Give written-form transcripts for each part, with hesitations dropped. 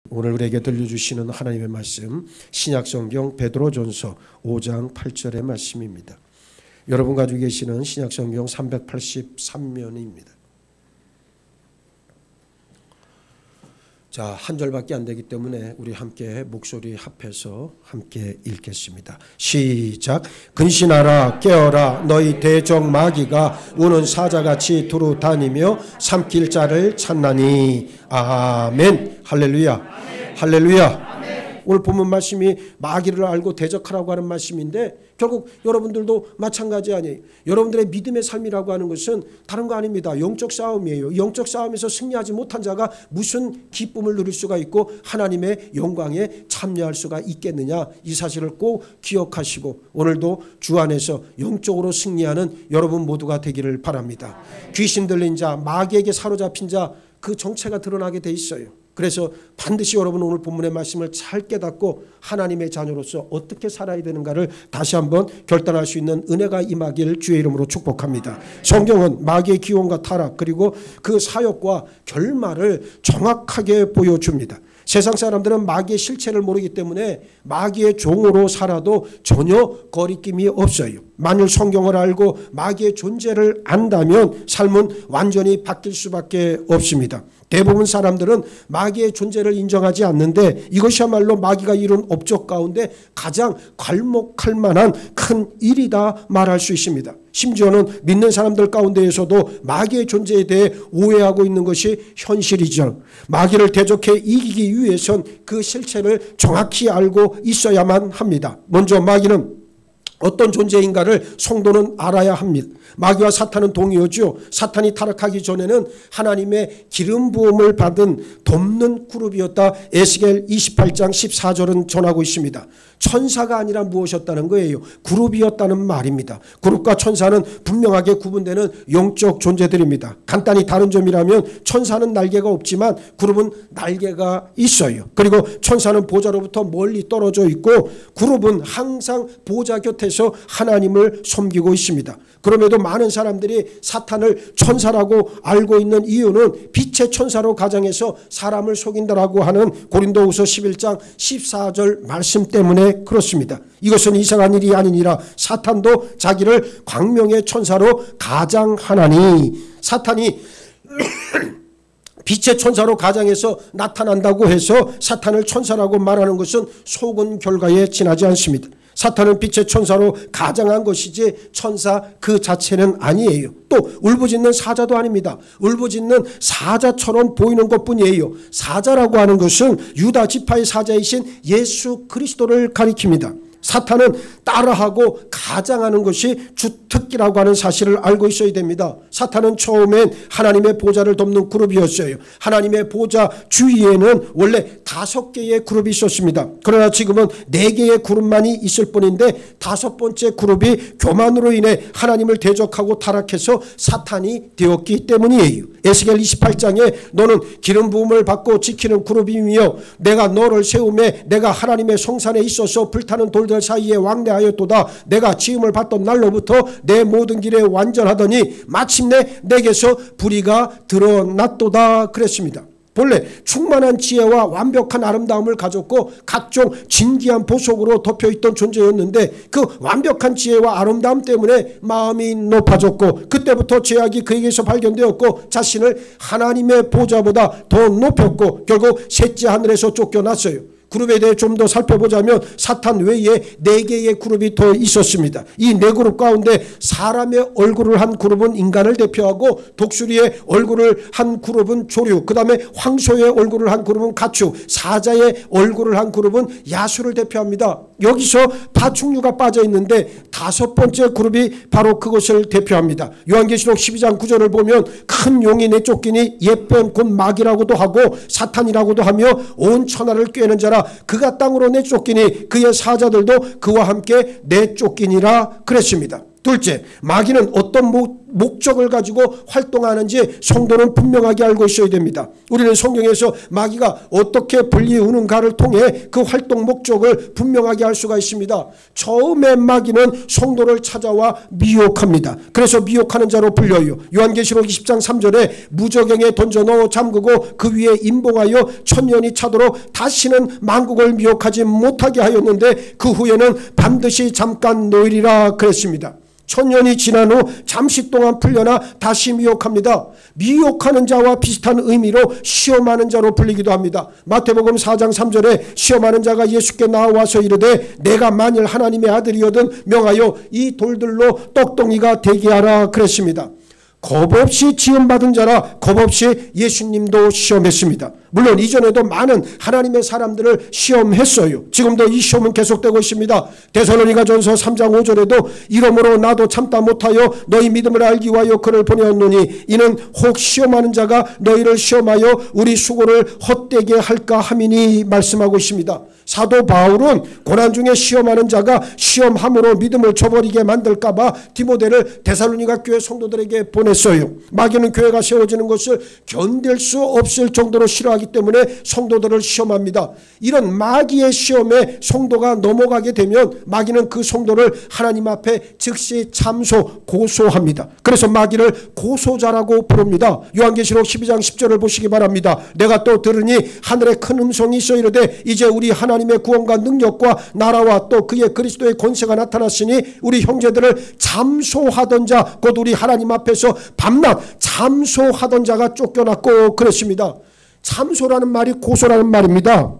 오늘 우리에게 들려주시는 하나님의 말씀, 신약성경 베드로전서 5장 8절의 말씀입니다. 여러분 가지고 계시는 신약성경 383면입니다. 자, 한 절밖에 안 되기 때문에 우리 함께 목소리 합해서 함께 읽겠습니다. 시작. 근신하라 깨어라 너희 대적 마귀가 우는 사자같이 두루 다니며 삼킬 자를 찾나니. 아멘. 할렐루야. 아멘. 할렐루야. 오늘 본문 말씀이 마귀를 알고 대적하라고 하는 말씀인데 결국 여러분들도 마찬가지 아니에요. 여러분들의 믿음의 삶이라고 하는 것은 다른 거 아닙니다. 영적 싸움이에요. 영적 싸움에서 승리하지 못한 자가 무슨 기쁨을 누릴 수가 있고 하나님의 영광에 참여할 수가 있겠느냐. 이 사실을 꼭 기억하시고 오늘도 주 안에서 영적으로 승리하는 여러분 모두가 되기를 바랍니다. 귀신 들린 자, 마귀에게 사로잡힌 자, 그 정체가 드러나게 돼 있어요. 그래서 반드시 여러분 오늘 본문의 말씀을 잘 깨닫고 하나님의 자녀로서 어떻게 살아야 되는가를 다시 한번 결단할 수 있는 은혜가 임하기를 주의 이름으로 축복합니다. 성경은 마귀의 기원과 타락 그리고 그 사역과 결말을 정확하게 보여줍니다. 세상 사람들은 마귀의 실체를 모르기 때문에 마귀의 종으로 살아도 전혀 거리낌이 없어요. 만일 성경을 알고 마귀의 존재를 안다면 삶은 완전히 바뀔 수밖에 없습니다. 대부분 사람들은 마귀의 존재를 인정하지 않는데 이것이야말로 마귀가 이룬 업적 가운데 가장 괄목할 만한 큰 일이다 말할 수 있습니다. 심지어는 믿는 사람들 가운데에서도 마귀의 존재에 대해 오해하고 있는 것이 현실이죠. 마귀를 대적해 이기기 위해선 그 실체를 정확히 알고 있어야만 합니다. 먼저 마귀는 어떤 존재인가를 성도는 알아야 합니다. 마귀와 사탄은 동의어죠. 사탄이 타락하기 전에는 하나님의 기름 부음을 받은 돕는 그룹이었다. 에스겔 28장 14절은 전하고 있습니다. 천사가 아니라 무엇이었다는 거예요? 그룹이었다는 말입니다. 그룹과 천사는 분명하게 구분되는 영적 존재들입니다. 간단히 다른 점이라면 천사는 날개가 없지만 그룹은 날개가 있어요. 그리고 천사는 보좌로부터 멀리 떨어져 있고 그룹은 항상 보좌 곁에서 하나님을 섬기고 있습니다. 그럼에도 많은 사람들이 사탄을 천사라고 알고 있는 이유는 빛의 천사로 가장해서 사람을 속인다라고 하는 고린도후서 11장 14절 말씀 때문에 그렇습니다. 이것은 이상한 일이 아니니라 사탄도 자기를 광명의 천사로 가장하나니. 사탄이 빛의 천사로 가장해서 나타난다고 해서 사탄을 천사라고 말하는 것은 속은 결과에 지나지 않습니다. 사탄은 빛의 천사로 가장한 것이지 천사 그 자체는 아니에요. 또 울부짖는 사자도 아닙니다. 울부짖는 사자처럼 보이는 것뿐이에요. 사자라고 하는 것은 유다 지파의 사자이신 예수 그리스도를 가리킵니다. 사탄은 따라하고 가장하는 것이 주특기라고 하는 사실을 알고 있어야 됩니다. 사탄은 처음엔 하나님의 보좌를 돕는 그룹이었어요. 하나님의 보좌 주위에는 원래 5개의 그룹이 있었습니다. 그러나 지금은 4개의 그룹만이 있을 뿐인데 5번째 그룹이 교만으로 인해 하나님을 대적하고 타락해서 사탄이 되었기 때문이에요. 에스겔 28장에 너는 기름 부음을 받고 지키는 그룹이며 내가 너를 세우매 내가 하나님의 성산에 있어서 불타는 돌들 사이에 왕래하였도다. 내가 지음을 받던 날로부터 내 모든 길에 완전하더니 마침내 내게서 불의가 드러났도다 그랬습니다. 본래 충만한 지혜와 완벽한 아름다움을 가졌고 각종 진귀한 보석으로 덮여있던 존재였는데 그 완벽한 지혜와 아름다움 때문에 마음이 높아졌고 그때부터 죄악이 그에게서 발견되었고 자신을 하나님의 보좌보다 더 높였고 결국 셋째 하늘에서 쫓겨났어요. 그룹에 대해 좀 더 살펴보자면 사탄 외에 4개의 그룹이 더 있었습니다. 이 4그룹 가운데 사람의 얼굴을 한 그룹은 인간을 대표하고 독수리의 얼굴을 한 그룹은 조류, 그 다음에 황소의 얼굴을 한 그룹은 가축, 사자의 얼굴을 한 그룹은 야수를 대표합니다. 여기서 파충류가 빠져 있는데 5번째 그룹이 바로 그것을 대표합니다. 요한계시록 12장 9절을 보면 큰 용이 내쫓기니 예쁜 곧 마귀라고도 하고 사탄이라고도 하며 온 천하를 꿰는 자라 그가 땅으로 내쫓기니 그의 사자들도 그와 함께 내쫓기니라 그랬습니다. 둘째, 마귀는 어떤 목적을 가지고 활동하는지 성도는 분명하게 알고 있어야 됩니다. 우리는 성경에서 마귀가 어떻게 불리우는가를 통해 그 활동 목적을 분명하게 알 수가 있습니다. 처음에 마귀는 성도를 찾아와 미혹합니다. 그래서 미혹하는 자로 불려요. 요한계시록 20장 3절에 무저갱에 던져 넣어 잠그고 그 위에 임봉하여 천년이 차도록 다시는 만국을 미혹하지 못하게 하였는데 그 후에는 반드시 잠깐 놓으리라 그랬습니다. 천년이 지난 후 잠시 동안 풀려나 다시 미혹합니다. 미혹하는 자와 비슷한 의미로 시험하는 자로 불리기도 합니다. 마태복음 4장 3절에 시험하는 자가 예수께 나와서 이르되 내가 만일 하나님의 아들이거든 명하여 이 돌들로 떡덩이가 되게 하라 그랬습니다. 겁없이 지음받은 자라 겁없이 예수님도 시험했습니다. 물론 이전에도 많은 하나님의 사람들을 시험했어요. 지금도 이 시험은 계속되고 있습니다. 데살로니가전서 3장 5절에도 이러므로 나도 참다 못하여 너희 믿음을 알기 위하여 그를 보내었노니 이는 혹 시험하는 자가 너희를 시험하여 우리 수고를 헛되게 할까 함이니 말씀하고 있습니다. 사도 바울은 고난 중에 시험하는 자가 시험함으로 믿음을 저버리게 만들까 봐 디모데를 데살로니가 교회 성도들에게 보냈어요. 마귀는 교회가 세워지는 것을 견딜 수 없을 정도로 싫어하기 때문에 성도들을 시험합니다. 이런 마귀의 시험에 성도가 넘어가게 되면 마귀는 그 성도를 하나님 앞에 즉시 참소 고소합니다. 그래서 마귀를 고소자라고 부릅니다. 요한계시록 12장 10절을 보시기 바랍니다. 내가 또 들으니 하늘에 큰 음성이 있어 이르되 이제 우리 하나님의 구원과 능력과 나라와 또 그의 그리스도의 권세가 나타났으니 우리 형제들을 잠소하던 자 곧 우리 하나님 앞에서 밤낮 잠소하던 자가 쫓겨났고 그랬습니다. 참소라는 말이 고소라는 말입니다.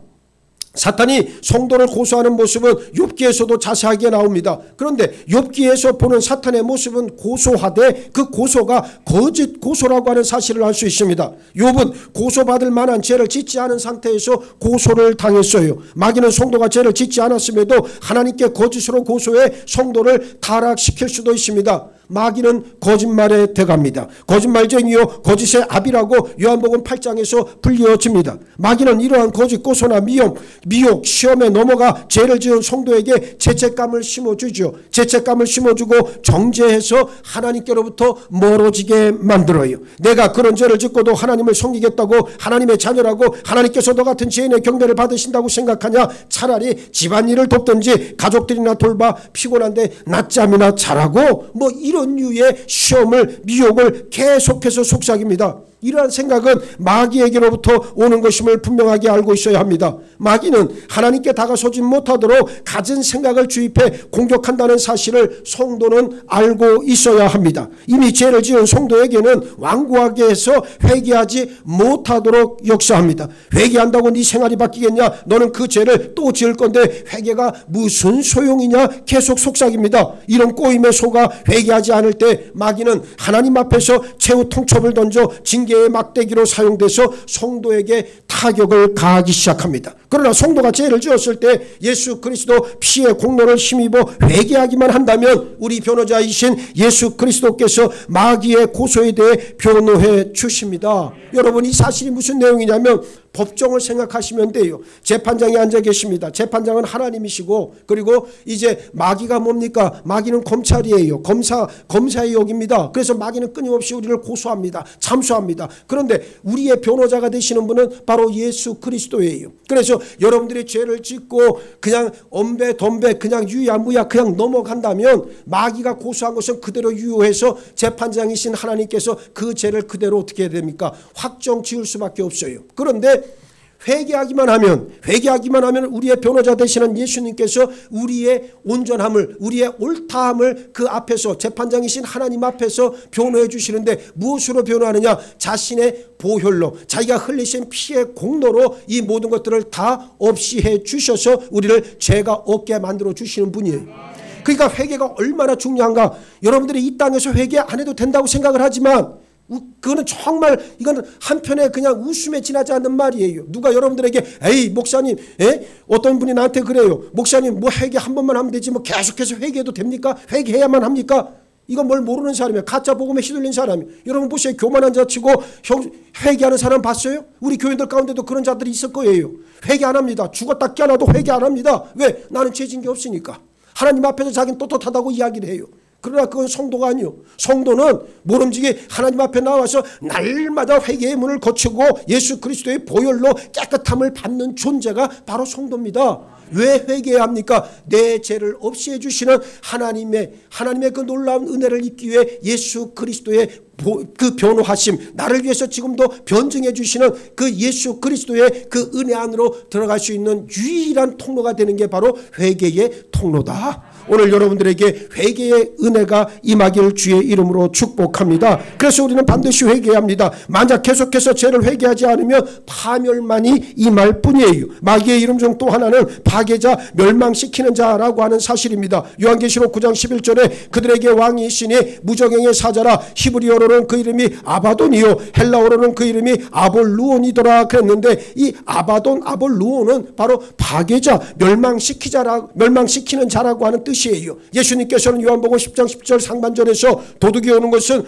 사탄이 성도를 고소하는 모습은 욥기에서도 자세하게 나옵니다. 그런데 욥기에서 보는 사탄의 모습은 고소하되 그 고소가 거짓 고소라고 하는 사실을 알 수 있습니다. 욥은 고소받을 만한 죄를 짓지 않은 상태에서 고소를 당했어요. 마귀는 성도가 죄를 짓지 않았음에도 하나님께 거짓으로 고소해 성도를 타락시킬 수도 있습니다. 마귀는 거짓말에 대갑니다. 거짓말쟁이요 거짓의 아비라고 요한복음 8장에서 불리워집니다. 마귀는 이러한 거짓 고소나 미혹 시험에 넘어가 죄를 지은 성도에게 죄책감을 심어주죠. 죄책감을 심어주고 정죄해서 하나님께로부터 멀어지게 만들어요. 내가 그런 죄를 짓고도 하나님을 섬기겠다고 하나님의 자녀라고 하나님께서 너 같은 죄인의 경배를 받으신다고 생각하냐? 차라리 집안일을 돕든지 가족들이나 돌봐 피곤한데 낮잠이나 자라고 뭐 이런 류의 시험을 미혹을 계속해서 속삭입니다. 이러한 생각은 마귀에게로부터 오는 것임을 분명하게 알고 있어야 합니다. 마귀는 하나님께 다가서지 못하도록 가진 생각을 주입해 공격한다는 사실을 성도는 알고 있어야 합니다. 이미 죄를 지은 성도에게는 완고하게 해서 회개하지 못하도록 역사합니다. 회개한다고 네 생활이 바뀌겠냐? 너는 그 죄를 또 지을 건데 회개가 무슨 소용이냐? 계속 속삭입니다. 이런 꼬임에 속아 회개하지 않을 때 마귀는 하나님 앞에서 최후 통첩을 던져 징계의 막대기로 사용돼서 성도에게 타격을 가하기 시작합니다. 그러나 성도가 죄를 지었을 때 예수 그리스도 피의 공로를 힘입어 회개하기만 한다면 우리 변호자이신 예수 그리스도께서 마귀의 고소에 대해 변호해 주십니다. 여러분 이 사실이 무슨 내용이냐면 법정을 생각하시면 돼요. 재판장이 앉아 계십니다. 재판장은 하나님이시고 그리고 이제 마귀가 뭡니까? 마귀는 검찰이에요. 검사의 역입니다. 그래서 마귀는 끊임없이 우리를 고소합니다. 참소합니다. 그런데 우리의 변호자가 되시는 분은 바로 예수 그리스도예요. 그래서 여러분들이 죄를 짓고 그냥 엄배 덤배 그냥 유야무야 그냥 넘어간다면 마귀가 고소한 것은 그대로 유효해서 재판장이신 하나님께서 그 죄를 그대로 어떻게 해야 됩니까? 확정 지을 수밖에 없어요. 그런데 회개하기만 하면 우리의 변호자 되시는 예수님께서 우리의 온전함을 우리의 옳다함을 그 앞에서 재판장이신 하나님 앞에서 변호해 주시는데 무엇으로 변호하느냐? 자신의 보혈로 자기가 흘리신 피의 공로로 이 모든 것들을 다 없이 해 주셔서 우리를 죄가 없게 만들어 주시는 분이에요. 그러니까 회개가 얼마나 중요한가? 여러분들이 이 땅에서 회개 안 해도 된다고 생각을 하지만 그거는 정말 이건 한편에 그냥 웃음에 지나지 않는 말이에요. 누가 여러분들에게 에이 목사님 어떤 분이 나한테 그래요. 목사님 뭐 회개 한 번만 하면 되지 뭐 계속해서 회개해도 됩니까? 회개해야만 합니까? 이건 뭘 모르는 사람이에요. 가짜 복음에 휘둘린 사람이에요. 여러분 보세요. 교만한 자 치고 회개하는 사람 봤어요? 우리 교인들 가운데도 그런 자들이 있을 거예요. 회개 안 합니다. 죽었다 깨어나도 회개 안 합니다. 왜? 나는 죄진 게 없으니까. 하나님 앞에서 자기는 떳떳하다고 이야기를 해요. 그러나 그건 성도가 아니요. 성도는 모름지기 하나님 앞에 나와서 날마다 회개의 문을 거치고 예수 그리스도의 보혈로 깨끗함을 받는 존재가 바로 성도입니다. 왜 회개해야 합니까? 내 죄를 없애해 주시는 하나님의 그 놀라운 은혜를 입기 위해 예수 그리스도의 그 변호하심, 나를 위해서 지금도 변증해 주시는 그 예수 그리스도의 그 은혜 안으로 들어갈 수 있는 유일한 통로가 되는 게 바로 회개의 통로다. 오늘 여러분들에게 회개의 은혜가 임하길 주의 이름으로 축복합니다. 그래서 우리는 반드시 회개해야 합니다. 만약 계속해서 죄를 회개하지 않으면 파멸만이 임할 뿐이에요. 마귀의 이름 중 또 하나는 파괴자, 멸망시키는 자라고 하는 사실입니다. 요한계시록 9장 11절에 그들에게 왕이 있으니 무적행의 사자라. 히브리어로는 그 이름이 아바돈이요 헬라어로는 그 이름이 아볼루온이더라 그랬는데, 이 아바돈, 아볼루온은 바로 파괴자, 멸망시키는 자라고 하는 뜻이에요. 예수님께서는 요한복음 10장 10절 상반절에서 도둑이 오는 것은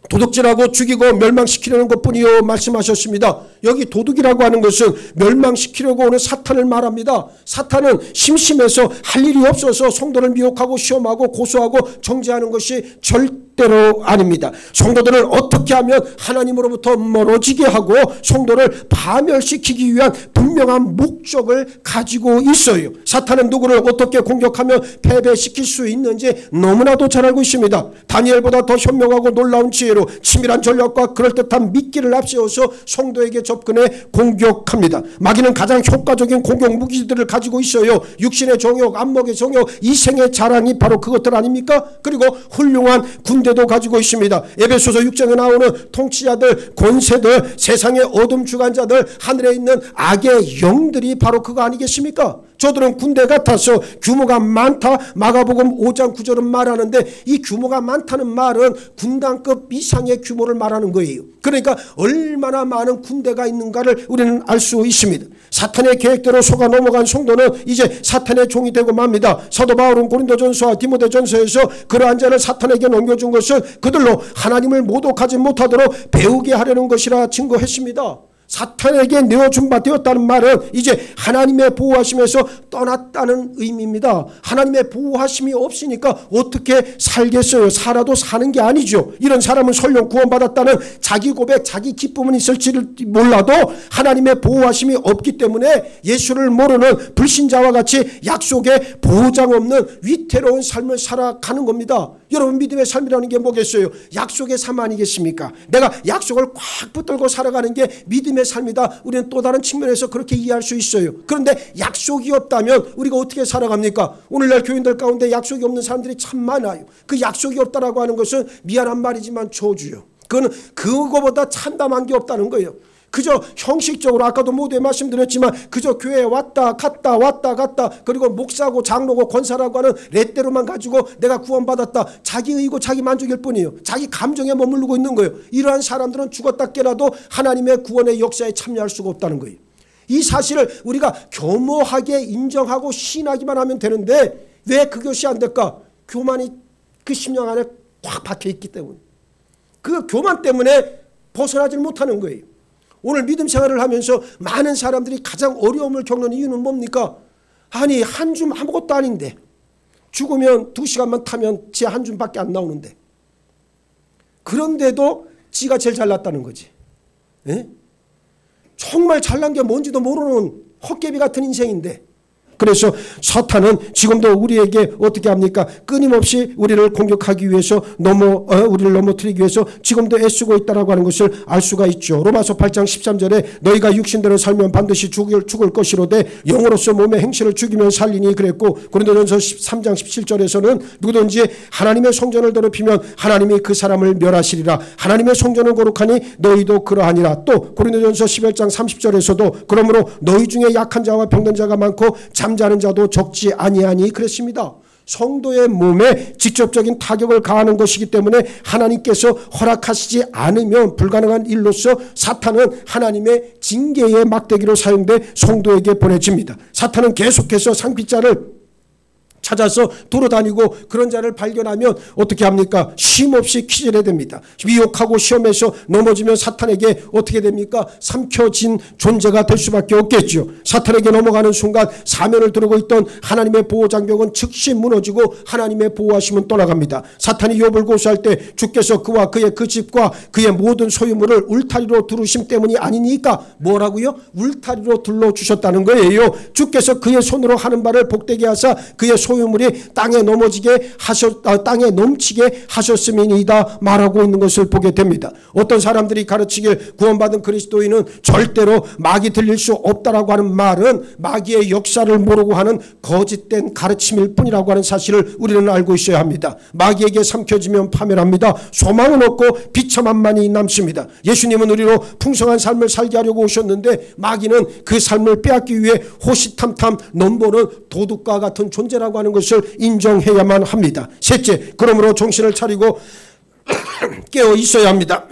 도둑질하고 죽이고 멸망시키려는 것뿐이요 말씀하셨습니다. 여기 도둑이라고 하는 것은 멸망시키려고 오는 사탄을 말합니다. 사탄은 심심해서 할 일이 없어서 성도를 미혹하고 시험하고 고소하고 정죄하는 것이 절대로 아닙니다. 성도들을 어떻게 하면 하나님으로부터 멀어지게 하고 성도를 파멸시키기 위한 분명한 목적을 가지고 있어요. 사탄은 누구를 어떻게 공격하며 패배시킬 수 있는지 너무나도 잘 알고 있습니다. 다니엘보다 더 현명하고 놀라운 지혜로 치밀한 전략과 그럴듯한 미끼를 앞세워서 성도에게 접근해 공격합니다. 마귀는 가장 효과적인 공격 무기들을 가지고 있어요. 육신의 정욕, 안목의 정욕, 이생의 자랑이 바로 그것들 아닙니까? 그리고 훌륭한 군대도 가지고 있습니다. 에베소서 6장에 나오는 통치자들, 권세들, 세상의 어둠 주관자들, 하늘에 있는 악의 영들이 바로 그거 아니겠습니까? 저들은 군대 같아서 규모가 많다. 마가복음 5장 9절은 말하는데, 이 규모가 많다는 말은 군단급 이상의 규모를 말하는 거예요. 그러니까 얼마나 많은 군대가 있는가를 우리는 알 수 있습니다. 사탄의 계획대로 속아 넘어간 성도는 이제 사탄의 종이 되고 맙니다. 사도 바울은 고린도전서와 디모데전서에서 그러한 자를 사탄에게 넘겨준 것은 그들로 하나님을 모독하지 못하도록 배우게 하려는 것이라 증거했습니다. 사탄에게 내어준 바 되었다는 말은 이제 하나님의 보호하심에서 떠났다는 의미입니다. 하나님의 보호하심이 없으니까 어떻게 살겠어요? 살아도 사는 게 아니죠. 이런 사람은 설령 구원받았다는 자기 고백, 자기 기쁨은 있을지를 몰라도 하나님의 보호하심이 없기 때문에 예수를 모르는 불신자와 같이 약속에 보장 없는 위태로운 삶을 살아가는 겁니다. 여러분, 믿음의 삶이라는 게 뭐겠어요? 약속의 삶 아니겠습니까? 내가 약속을 꽉 붙들고 살아가는 게 믿음의 삶이다. 우리는 또 다른 측면에서 그렇게 이해할 수 있어요. 그런데 약속이 없다면 우리가 어떻게 살아갑니까? 오늘날 교인들 가운데 약속이 없는 사람들이 참 많아요. 그 약속이 없다라고 하는 것은 미안한 말이지만 저주요. 그거는 그거보다 참담한 게 없다는 거예요. 그저 형식적으로, 아까도 모두에 말씀드렸지만 그저 교회에 왔다 갔다 왔다 갔다, 그리고 목사고 장로고 권사라고 하는 레대로만 가지고 내가 구원받았다, 자기 의고 자기 만족일 뿐이에요. 자기 감정에 머무르고 있는 거예요. 이러한 사람들은 죽었다 깨라도 하나님의 구원의 역사에 참여할 수가 없다는 거예요. 이 사실을 우리가 교모하게 인정하고 신하기만 하면 되는데 왜 그것이 안 될까? 교만이 그 심령 안에 확 박혀있기 때문에, 그 교만 때문에 벗어나질 못하는 거예요. 오늘 믿음 생활을 하면서 많은 사람들이 가장 어려움을 겪는 이유는 뭡니까? 아니, 한 줌 아무것도 아닌데, 죽으면 2시간만 타면 지 한 줌밖에 안 나오는데, 그런데도 지가 제일 잘났다는 거지. 에? 정말 잘난 게 뭔지도 모르는 헛개비 같은 인생인데, 그래서 사탄은 지금도 우리에게 어떻게 합니까? 끊임없이 우리를 공격하기 위해서 우리를 넘어뜨리기 위해서 지금도 애쓰고 있다라고 하는 것을 알 수가 있죠. 로마서 8장 13절에 너희가 육신대로 살면 반드시 죽을 것이로되 영으로서 몸의 행실을 죽이면 살리니 그랬고, 고린도전서 3장 17절에서는 누구든지 하나님의 성전을 더럽히면 하나님이 그 사람을 멸하시리라. 하나님의 성전을 거룩하니 너희도 그러하니라. 또 고린도전서 11장 30절에서도 그러므로 너희 중에 약한 자와 병든 자가 많고 잠자는 자도 적지 아니하니 그랬습니다. 성도의 몸에 직접적인 타격을 가하는 것이기 때문에 하나님께서 허락하시지 않으면 불가능한 일로서 사탄은 하나님의 징계의 막대기로 사용돼 성도에게 보내집니다. 사탄은 계속해서 상피자를 찾아서 돌아다니고 그런 자를 발견하면 어떻게 합니까? 쉼없이 기절해야 됩니다. 미혹하고 시험에서 넘어지면 사탄에게 어떻게 됩니까? 삼켜진 존재가 될 수밖에 없겠죠. 사탄에게 넘어가는 순간 사면을 두르고 있던 하나님의 보호장벽은 즉시 무너지고 하나님의 보호하심은 떠나갑니다. 사탄이 욥을 고소할 때 주께서 그와 그의 그 집과 그의 모든 소유물을 울타리로 두르심 때문이 아니니까 뭐라고요? 울타리로 둘러주셨다는 거예요. 주께서 그의 손으로 하는 바를 복되게 하사 그의 소유물이 땅에 땅에 넘치게 하셨음이니이다 말하고 있는 것을 보게 됩니다. 어떤 사람들이 가르치길 구원받은 그리스도인은 절대로 마귀 들릴 수 없다라고 하는 말은 마귀의 역사를 모르고 하는 거짓된 가르침일 뿐이라고 하는 사실을 우리는 알고 있어야 합니다. 마귀에게 삼켜지면 파멸합니다. 소망은 없고 비참함만이 남습니다. 예수님은 우리로 풍성한 삶을 살게 하려고 오셨는데 마귀는 그 삶을 빼앗기 위해 호시탐탐 넘보는 도둑과 같은 존재라고 하는 것을 인정해야만 합니다. 셋째, 그러므로 정신을 차리고 깨어 있어야 합니다.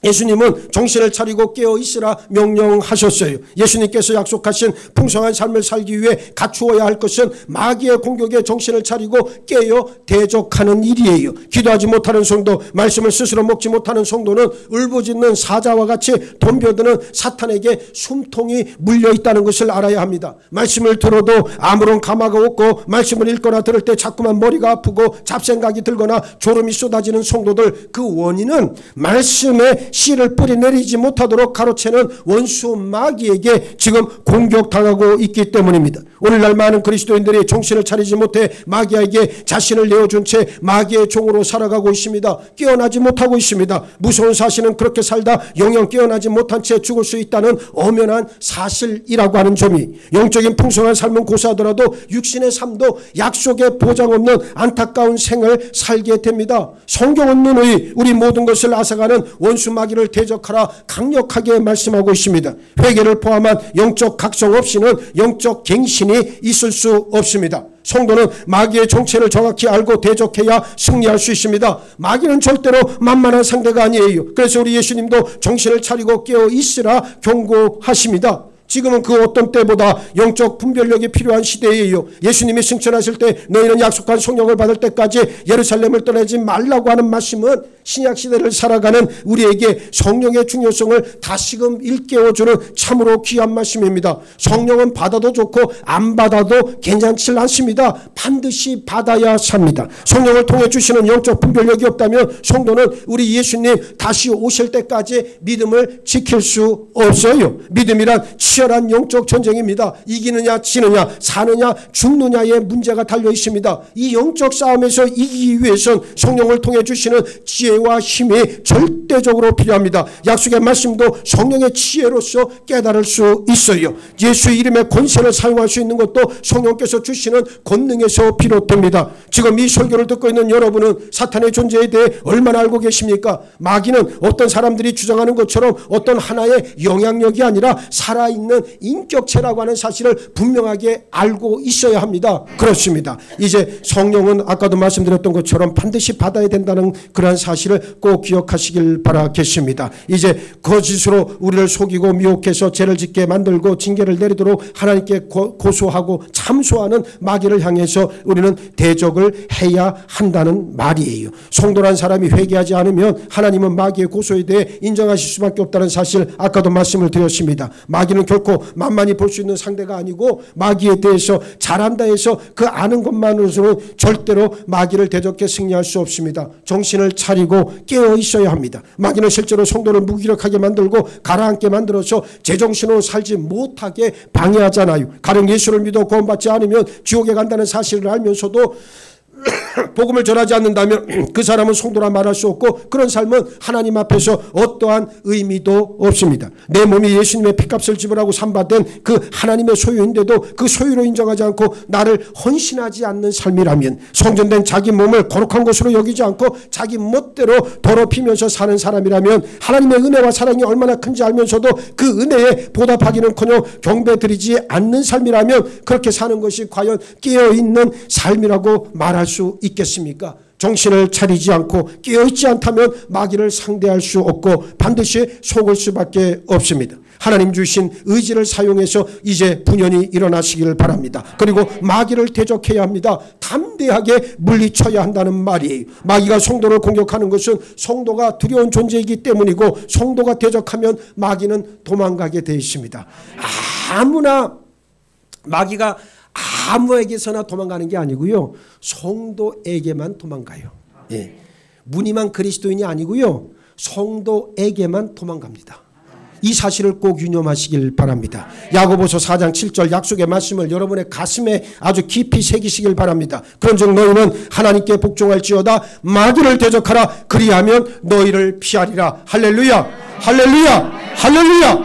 예수님은 정신을 차리고 깨어 있으라 명령하셨어요. 예수님께서 약속하신 풍성한 삶을 살기 위해 갖추어야 할 것은 마귀의 공격에 정신을 차리고 깨어 대적하는 일이에요. 기도하지 못하는 성도, 말씀을 스스로 먹지 못하는 성도는 울부짖는 사자와 같이 덤벼드는 사탄에게 숨통이 물려있다는 것을 알아야 합니다. 말씀을 들어도 아무런 감화가 없고 말씀을 읽거나 들을 때 자꾸만 머리가 아프고 잡생각이 들거나 졸음이 쏟아지는 성도들, 그 원인은 말씀에 씨를 뿌리내리지 못하도록 가로채는 원수 마귀에게 지금 공격당하고 있기 때문입니다. 오늘날 많은 그리스도인들이 정신을 차리지 못해 마귀에게 자신을 내어준 채 마귀의 종으로 살아가고 있습니다. 깨어나지 못하고 있습니다. 무서운 사실은 그렇게 살다 영영 깨어나지 못한 채 죽을 수 있다는 엄연한 사실이라고 하는 점이, 영적인 풍성한 삶은 고사하더라도 육신의 삶도 약속의 보장 없는 안타까운 생을 살게 됩니다. 성경은 누누이 우리 모든 것을 앗아가는 원수 마귀를 대적하라 강력하게 말씀하고 있습니다. 회개를 포함한 영적 각성 없이는 영적 갱신이 있을 수 없습니다. 성도는 마귀의 정체를 정확히 알고 대적해야 승리할 수 있습니다. 마귀는 절대로 만만한 상대가 아니에요. 그래서 우리 예수님도 정신을 차리고 깨어 있으라 경고하십니다. 지금은 그 어떤 때보다 영적 분별력이 필요한 시대예요. 예수님이 승천하실 때 너희는 약속한 성령을 받을 때까지 예루살렘을 떠나지 말라고 하는 말씀은 신약시대를 살아가는 우리에게 성령의 중요성을 다시금 일깨워주는 참으로 귀한 말씀입니다. 성령은 받아도 좋고 안 받아도 괜찮지 않습니다. 반드시 받아야 삽니다. 성령을 통해 주시는 영적 분별력이 없다면 성도는 우리 예수님 다시 오실 때까지 믿음을 지킬 수 없어요. 믿음이란 치열한 영적 전쟁입니다. 이기느냐 지느냐 사느냐 죽느냐의 문제가 달려 있습니다. 이 영적 싸움에서 이기기 위해선 성령을 통해 주시는 지혜와 힘이 절대적으로 필요합니다. 약속의 말씀도 성령의 지혜로서 깨달을 수 있어요. 예수의 이름의 권세를 사용할 수 있는 것도 성령께서 주시는 권능에서 비롯됩니다. 지금 이 설교를 듣고 있는 여러분은 사탄의 존재에 대해 얼마나 알고 계십니까? 마귀는 어떤 사람들이 주장하는 것처럼 어떤 하나의 영향력이 아니라 살아있는 인격체라고 하는 사실을 분명하게 알고 있어야 합니다. 그렇습니다. 이제 성령은 아까도 말씀드렸던 것처럼 반드시 받아야 된다는 그러한 사실을 꼭 기억하시길 바라겠습니다. 이제 거짓으로 우리를 속이고 미혹해서 죄를 짓게 만들고 징계를 내리도록 하나님께 고소하고 참소하는 마귀를 향해서 우리는 대적을 해야 한다는 말이에요. 성도란 사람이 회개하지 않으면 하나님은 마귀의 고소에 대해 인정하실 수밖에 없다는 사실 아까도 말씀을 드렸습니다. 마귀는 결코 만만히 볼 수 있는 상대가 아니고 마귀에 대해서 잘한다 해서 그 아는 것만으로는 절대로 마귀를 대적해 승리할 수 없습니다. 정신을 차리고 깨어 있어야 합니다. 마귀는 실제로 성도를 무기력하게 만들고 가라앉게 만들어서 제정신으로 살지 못하게 방해하잖아요. 가령 예수를 믿어 구원받지 않으면 지옥에 간다는 사실을 알면서도 복음을 전하지 않는다면 그 사람은 성도라 말할 수 없고 그런 삶은 하나님 앞에서 어떠한 의미도 없습니다. 내 몸이 예수님의 피값을 지불하고 산받은 그 하나님의 소유인데도 그 소유로 인정하지 않고 나를 헌신하지 않는 삶이라면, 성전된 자기 몸을 거룩한 것으로 여기지 않고 자기 멋대로 더럽히면서 사는 사람이라면, 하나님의 은혜와 사랑이 얼마나 큰지 알면서도 그 은혜에 보답하기는커녕 경배드리지 않는 삶이라면 그렇게 사는 것이 과연 깨어있는 삶이라고 말할 수 있겠습니까? 정신을 차리지 않고 깨어있지 않다면 마귀를 상대할 수 없고 반드시 속을 수밖에 없습니다. 하나님 주신 의지를 사용해서 이제 분연히 일어나시기를 바랍니다. 그리고 마귀를 대적해야 합니다. 담대하게 물리쳐야 한다는 말이에요. 마귀가 성도를 공격하는 것은 성도가 두려운 존재이기 때문이고, 성도가 대적하면 마귀는 도망가게 되어 있습니다. 아무나, 마귀가 아무에게서나 도망가는 게 아니고요, 성도에게만 도망가요. 예. 무늬만 그리스도인이 아니고요, 성도에게만 도망갑니다. 이 사실을 꼭 유념하시길 바랍니다. 야고보서 4장 7절 약속의 말씀을 여러분의 가슴에 아주 깊이 새기시길 바랍니다. 그런즉 너희는 하나님께 복종할지어다 마귀를 대적하라. 그리하면 너희를 피하리라. 할렐루야, 할렐루야, 할렐루야.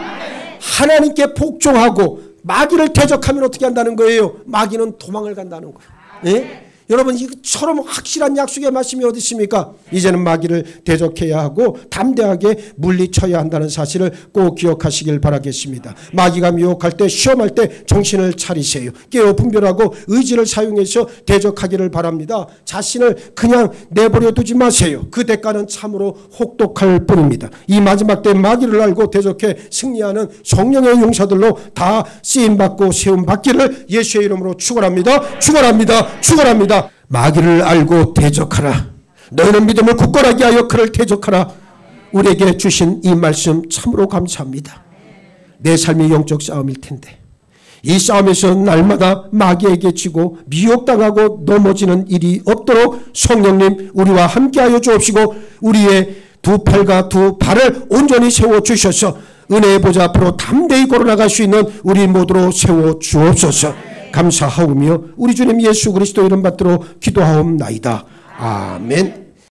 하나님께 복종하고 마귀를 대적하면 어떻게 한다는 거예요? 마귀는 도망을 간다는 거예요. 예? 여러분, 이처럼 확실한 약속의 말씀이 어디 있습니까? 이제는 마귀를 대적해야 하고 담대하게 물리쳐야 한다는 사실을 꼭 기억하시길 바라겠습니다. 마귀가 미혹할 때, 시험할 때 정신을 차리세요. 깨어 분별하고 의지를 사용해서 대적하기를 바랍니다. 자신을 그냥 내버려 두지 마세요. 그 대가는 참으로 혹독할 뿐입니다. 이 마지막 때 마귀를 알고 대적해 승리하는 성령의 용사들로 다 쓰임받고 세움받기를 예수의 이름으로 축원합니다. 축원합니다. 축원합니다. 마귀를 알고 대적하라. 너희는 믿음을 굳건하게 하여 그를 대적하라. 우리에게 주신 이 말씀 참으로 감사합니다. 내 삶이 영적 싸움일 텐데 이 싸움에서 날마다 마귀에게 지고 미혹당하고 넘어지는 일이 없도록 성령님 우리와 함께하여 주옵시고, 우리의 두 팔과 두 발을 온전히 세워주셔서 은혜의 보좌 앞으로 담대히 걸어나갈 수 있는 우리 모두로 세워주옵소서. 감사하오며 우리 주님 예수 그리스도 이름 받들어 기도하옵나이다. 아멘.